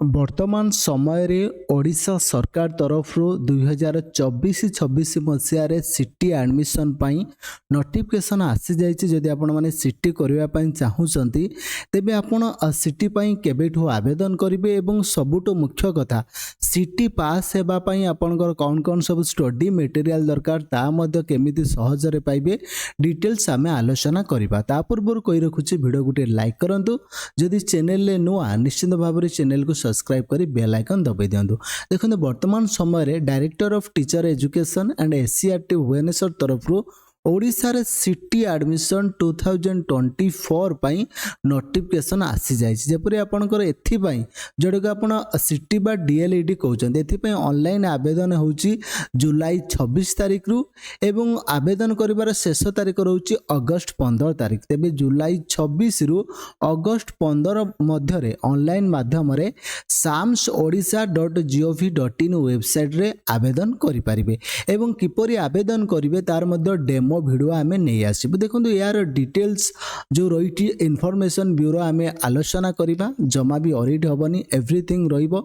वर्तमान समय रे ओडिशा सरकार तरफ 2024-26 मसीह सिटी एडमिशन पाई नोटिफिकेशन आसी जाइए। जदि आपण माने सिटी करबा पई चाहूचंती तेबे आपण सिटी पाई केबेठु आवेदन करिवे एवं सबुटो मुख्य कथा सिटी पास हेबा पई आपनकर कौन कौन सब स्टडी मटेरियल दरकार ता मध्य केमिति सहज रे पाइबे डिटेल्स आमे आलोचना करिबा। ता पूर्व कहि रखुची वीडियो गुटे लाइक करंतु। जदि चैनल ले नुआ निश्चित भाव रे चैनल को सब्सक्राइब करी बेल आइकन दबाई दियंतु। देखो वर्तमान समय रे director of teacher education and SCERT Bhubaneswar तरफ ओडिशा रे सिटी एडमिशन 2024 पाई नोटिफिकेशन आसी जाय जेपरि आपनकर एथि पाई जोडे को आपण सिटी बा डीएलईडी कहउछन एथि पाई ऑनलाइन आवेदन होउची जुलाई 26 तारिख रु एवं आवेदन करिवार शेष तारिख रहउची अगस्त 15 तारिख। तेबे जुलाई 26 रु अगस्त 15 मध्य रे ऑनलाइन माध्यम रे samsodisha.gov.in वेबसाइट रे आवेदन करि परिबे एवं किपरि आवेदन करिवे तार मध्य डेमो वीडियो आमे नहीं आसीबे। देखंतु यार डिटेल्स जो रही इनफॉरमेशन ब्यूरो आमे आलोचना करिबा जमा भी ऑडिट होबनी एवरीथिंग रहिबो।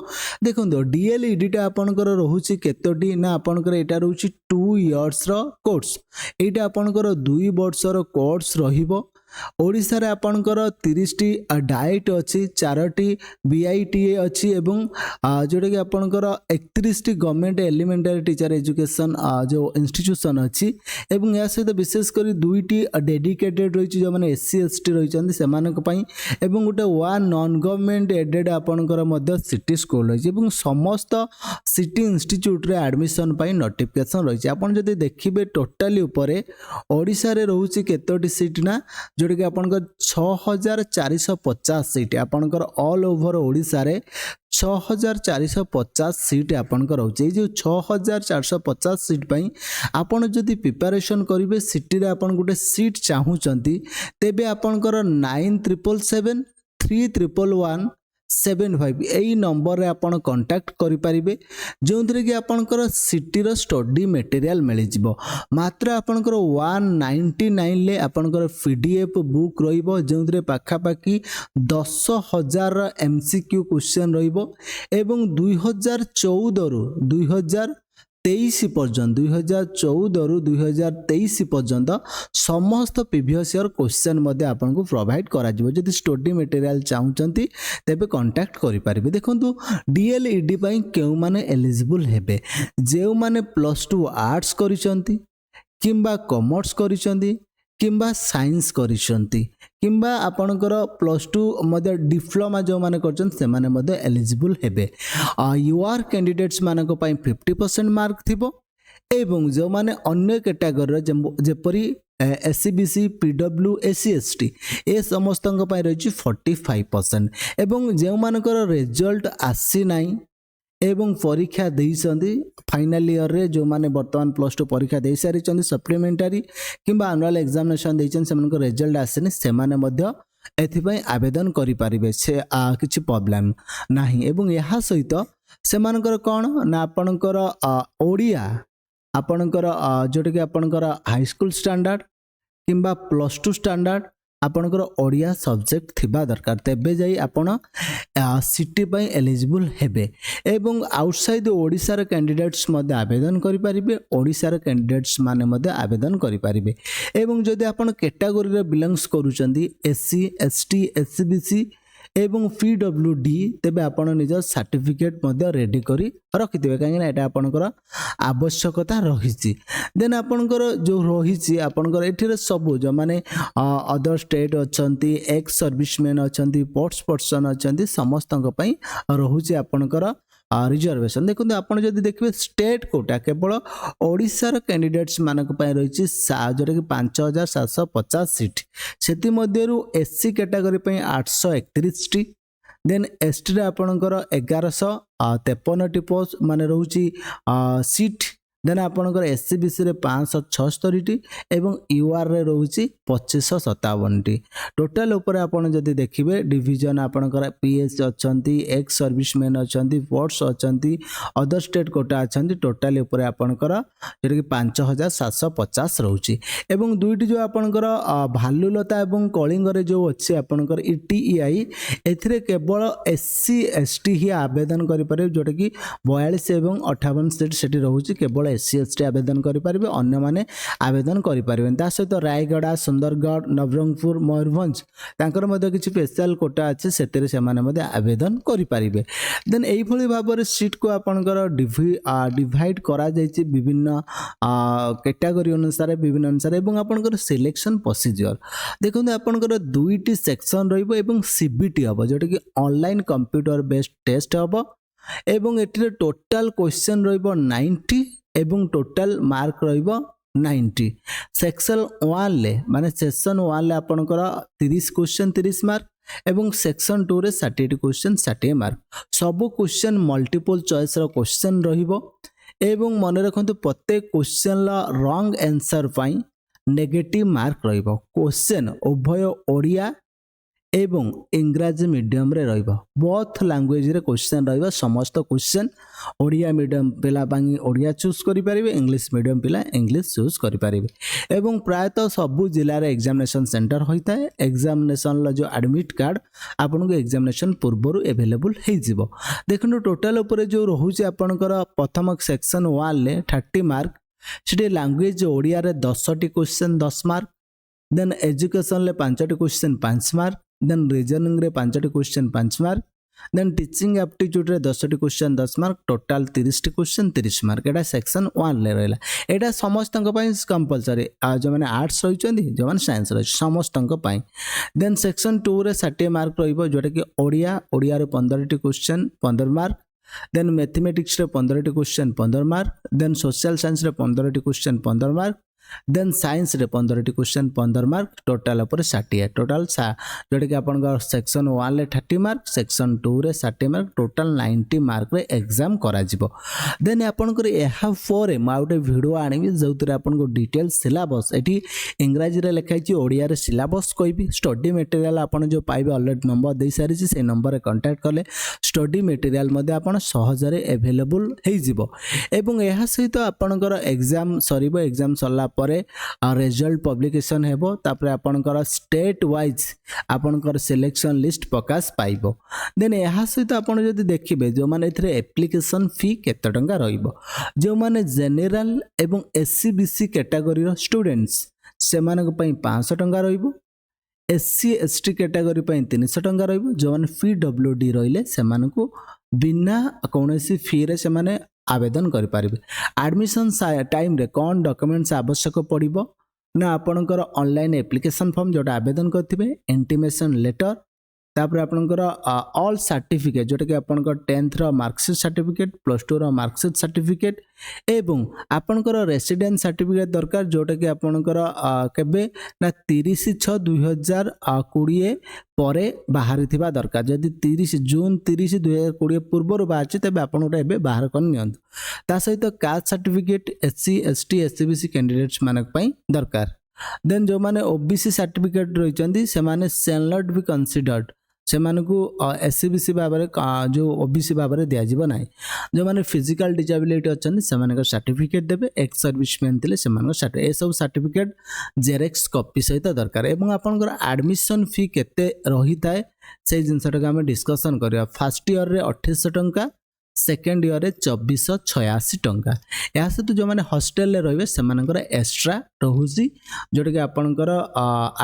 देखंतु डीएलईडी टा आपनकर रहुची केतोटी ना आपनकर एटा रहुची 2 इयर्स रो कोर्स एटा आपनकर 2 वर्ष रो कोर्स रहिबो। ओडिशा रे आपनकर 30 टी डाइट अछि 4 टी बीआईटीए अछि एवं जोडे कि आपनकर 31 T government elementary teacher education जो इंस्टीट्यूशन अछि एवं या सहित विशेष करी 2 टी डेडिकेटेड रहिछि जो माने एससी एसटी रहिछन्ति सेमानक पई एवं गुटे वन नॉन गवर्नमेंट एडेड आपनकर मध्य सिटी स्कूल रहिछि एवं समस्त सिटी इंस्टीट्यूट रे एडमिशन पई नोटिफिकेशन रहिछि। आपण जदि देखिबे टोटली ऊपर ओडिशा रे रहउछि केतोटी सीट ना जोड़े कि आपनकर 6450 सीट आपनकर ऑल ओवर ओडिशा रे 6450 सीट आपनकर होचे। जो 6450 सीट पई आपण जदि प्रिपरेशन करिवे सिटी रे आपण गुटे सीट चाहूचंती तेबे आपनकर 9777 3111 75 एई नंबर रे आपण कांटेक्ट करि परिबे जोंतरे कि आपनकर सिटी रो स्टडी मटेरियल मिलि जिवो। मात्र आपनकर 199 ले आपनकर पीडीएफ बुक रहिबो जोंतरे पाखा पाखी 10000 एमसीक्यू क्वेश्चन रहिबो एवं 2014 रु 2023 पर्यंत 2014 रु 2023 पर्यंत समस्त प्रीवियस ईयर क्वेश्चन मध्ये आपन को प्रोवाइड करा जिवो। जदि स्टडी मटेरियल चाहूचंती तेबे कांटेक्ट करि परिबे। देखंतु डीएलईडी पई केउ माने एलिजिबल हेबे जेउ माने +2 आर्ट्स करिसंती किंबा कॉमर्स करिसंती किंबा साइंस करिसंती किंबा आपनकर +2 मध्ये डिप्लोमा जो माने करछन से माने मध्ये एलिजिबल हेबे। यूआर कैंडिडेट्स मानको पई 50% मार्क थिबो एवं जो माने अन्य कैटेगरी जेपरी एससीबीसी पीडब्ल्यू एससी एसटी ए समस्तंग पई रही 45% एवं जो मानकर रिजल्ट आसी नाही एवं परीक्षा देइसंदी फाइनल ईयर रे जो माने वर्तमान +2 परीक्षा देइ सारि चंदी सप्लीमेंटरी किंबा एनुअल एग्जामिनेशन देइचन सेमनको रिजल्ट आसेनी से माने मध्य एथि पई आवेदन करि परिबे से किछि प्रॉब्लम नाही। एवं यहा सहित सेमानकर कोन ना आपनकर ओडिया आपनकर जोटे कि आपनकर हाई स्कूल स्टैंडर्ड किंबा +2 स्टैंडर्ड आपनकर ओडिया सब्जेक्ट थिबा दरकार तेबे जाई आपण सिटी पई एलिजिबल हेबे एवं आउटसाइड ओडिसा रे कैंडिडेट्स मध्ये आवेदन करि परिबे ओडिसा रे कैंडिडेट्स माने मध्ये आवेदन करि परिबे एवं जदि आपण कैटेगरी रे बिलोंग्स करूचंदी एससी एसटी एससीबीसी एवं पीडब्ल्यूडी तेबे आपण निज सर्टिफिकेट मध्ये रेडी करी रखिथिबे काहे एटा आपनकर आवश्यकता रहिछि। देन आपनकर जो रहिछि आपनकर एठिरे सब जो माने अदर स्टेट अछंती एक्स सर्विसमैन अछंती पोस्ट पर्सन अछंती समस्तक पई रहुछि आपनकर रिजर्वेशन। देखो आपन जदि देखबे स्टेट कोटा केवल ओडिसा रे कैंडिडेट्स मानक पई रहिछि जोटा कि 5750 सीट सेति मध्यरु एससी कैटेगरी पई 831 टी देन एसटी रे आपनकर 1153 टी पोस्ट माने रहुछि सीट देन आपणकर एससीबीसी रे 576 एवं यूआर रे रहउची 2557 टी टोटल ऊपर आपण जदी देखिबे डिवीजन आपणकर पीएस अछंती एक्स सर्विसमैन अछंती फोर्स अछंती अदर स्टेट कोटा अछंती टोटल ऊपर आपणकर जेटा कि 5750 रहउची एवं दुईटी जो आपणकर भालुलता एवं कलिंग रे जो अछि आपणकर ईटीईआई एथिरे केवल एससी एसटी ही आवेदन करि पारे जोटा कि 42 एवं 58 स्टेट सेठी रहउची केवल एससी एसटी आवेदन करि पारिबे अन्य माने आवेदन करि पारिबे ता सहित रायगढ़ सुंदरगढ़ नवरंगपुर मयूरभंज तांकर मध्ये किछि स्पेशल कोटा अछि सेतेरे से माने मध्ये आवेदन करि पारिबे देन एई भली भाबरे सीट को आपनकर डिवाइड करा जायछि विभिन्न कैटेगरी अनुसार विभिन्न अनुसार एवं आपनकर सिलेक्शन प्रोसीजर देखंतु आपनकर दुईटी सेक्शन रहइबो एवं सीबीटी हबो जेटा कि ऑनलाइन कंप्यूटर बेस्ड टेस्ट हबो एवं एटिरे टोटल क्वेश्चन रहइबो 90 एवं टोटल मार्क रहइबो 90 सेक्शन 1 ले माने सेक्शन 1 ले आपनकर 30 क्वेश्चन 30 मार्क एवं सेक्शन 2 रे 60 क्वेश्चन 60 मार्क सब क्वेश्चन मल्टीपल चॉइस रो क्वेश्चन रहिबो एवं मन रखंतु प्रत्येक क्वेश्चन ला रॉन्ग आंसर पई नेगेटिव मार्क रहिबो क्वेश्चन उभय ओडिया एवं इंग्राजी मीडियम रे रहिबो बोथ लैंग्वेज रे क्वेश्चन रहिबो समस्त क्वेश्चन ओडिया मीडियम पिला बांगी ओडिया चूज करि परिबे इंग्लिश मीडियम पिला इंग्लिश चूज करि परिबे एवं प्रायतः सब जिल्ला रे एग्जामिनेशन सेंटर होइताय एग्जामिनेशन ला जो एडमिट कार्ड आपन को एग्जामिनेशन पूर्वरु अवेलेबल हे जिवो देखनु टोटल ऊपर जो रहउची आपनकर प्रथम सेक्शन 1 ले 30 मार्क सिटी लैंग्वेज ओडिया रे 10 टी क्वेश्चन 10 मार्क देन एजुकेशन ले 5 टी क्वेश्चन 5 मार्क देन रीजनिंग रे 5 टी question 5 mark then teaching aptitude रे 10 टी क्वेश्चन 10 मार्क टोटल 30 टी क्वेश्चन 30 मार्क एटा सेक्शन 1 ले रहला एटा समस्तक पई कंपलसरी जो माने आर्ट्स रहिचंदी जो माने साइंस रहि समस्तक पई देन सेक्शन 2 रे 60 मार्क रहिबो जोटा कि ओडिया रे 15 टी क्वेश्चन 15 मार्क देन मैथमेटिक्स रे 15 टी question 15 mark then social science रे 15 टी क्वेश्चन 15 मार्क देन साइंस रे 15 टी क्वेश्चन 15 मार्क टोटल ऊपर 60 टोटल जोटा कि आपन सेक्शन 1 ले 30 मार्क सेक्शन 2 रे 60 मार्क टोटल 90 मार्क रे एग्जाम करा जिवो देन आपन को एहा फोरे माउटे वीडियो आनिबी जोतरे आपन को डिटेल्स सिलेबस एठी इंग्रजी रे लिखाई छि ओडिया रे सिलेबस कहबी स्टडी मटेरियल आपन जो पाइबे ऑलरेडी नंबर दे सारी छि से नंबर रे कांटेक्ट करले स्टडी मटेरियल मध्ये आपन सहज रे अवेलेबल हे जिवो एवं एहा सहित आपन को एग्जाम सरीबो एग्जाम सरला परे रिजल्ट पब्लिकेशन हेबो तापरे आपनकर स्टेट वाइज आपनकर सिलेक्शन लिस्ट प्रकाश पाइबो देन एहा सहित आपन जदि देखिबे जो माने एथरे एप्लीकेशन फी केते टंका रहइबो जो माने जनरल एवं एससीबीसी कैटेगरी रो स्टूडेंट्स से मानक पई 500 टंका रहइबो एससी एसटी कैटेगरी पई 300 टंका रहइबो जो माने पीडब्ल्यूडी रहिले से मानको बिना कोनोसी फी रे से माने आवेदन करि पारिबे एडमिशन टाइम रे कोन डॉक्यूमेंट्स आवश्यक पड़िबो ना आपनकर ऑनलाइन एप्लीकेशन फॉर्म जोटा आवेदन करथिबे इंटीमेशन लेटर तापर आपनकर ऑल सर्टिफिकेट जोटा कि आपनकर 10th रो मार्कशीट सर्टिफिकेट +2 रो मार्कशीट सर्टिफिकेट एवं आपनकर रेसिडेंस सर्टिफिकेट दरकार जोटा कि आपनकर केबे ना 30/6/2020 परे बाहरी थिबा दरकार जदि 30 जून 30 2020 पूर्व बाहर तबे आपन एबे बाहर कर नियंतु ता सहित caste certificate SC ST SCBC candidates मानक पई दरकार देन जो माने ओबीसी सर्टिफिकेट रहिचंदी से माने सेनलड बी कंसीडर्ड से मानकु एससीबीसी बाबरे जो ओबीसी बाबरे दिया जीव नाही जो माने फिजिकल डिसेबिलिटी अछंदी से मानक सर्टिफिकेट देबे एक्स सर्विसमैन थिले से मानक ए सब सर्टिफिकेट जेरेक्स कॉपी सहित दरकार एवं आपनकर एडमिशन फी केते रही थाए से जिनसटा हम डिस्कशन करिया फर्स्ट ईयर रे 2800 टंका सेकेंड ईयर रे 2486 टंका या से तो जो माने हॉस्टल रे रहबे से मानकर एक्स्ट्रा रहुसी जोटा कि आपनकर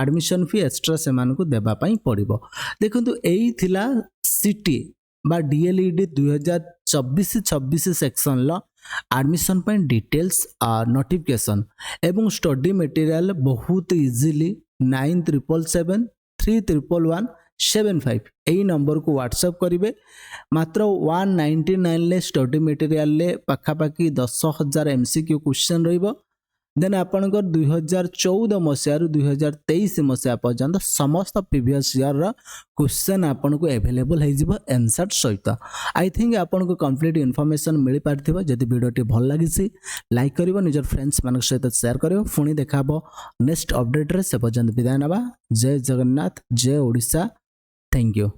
एडमिशन फी एक्स्ट्रा से मानको देबा पई पड़िबो देखंतु एई थिला सिटी बा डीएलईडी 2024-26 सेक्शन ला एडमिशन पई डिटेल्स नोटिफिकेशन एवं स्टडी मटेरियल बहुत इजीली 9777 3111 75 यही नंबर को व्हाट्सएप करेंगे मात्र 199 ले स्टडी मटेरियल ले पाखापाखि 10,000 MCQ क्वेश्चन रहिबो देन आपणकर 2014 मसीह 2023 मसीहा पर्यंत समस्त प्रीवियस ईयर रा क्वेश्चन आपन को अवेलेबल हो जिवो आंसर सहित। आई थिंक आपन को कंप्लीट इन्फॉर्मेशन मिल पारथिबो। जदि वीडियोटी भल लागिसी लाइक करिवो, निजर फ्रेंड्स मानक सहित शेयर करिवो। पुणी देखाबो नेक्स्ट अपडेट रे। से पर्यंत विदाय नबा। जय जगन्नाथ, जय ओडिशा। Thank you.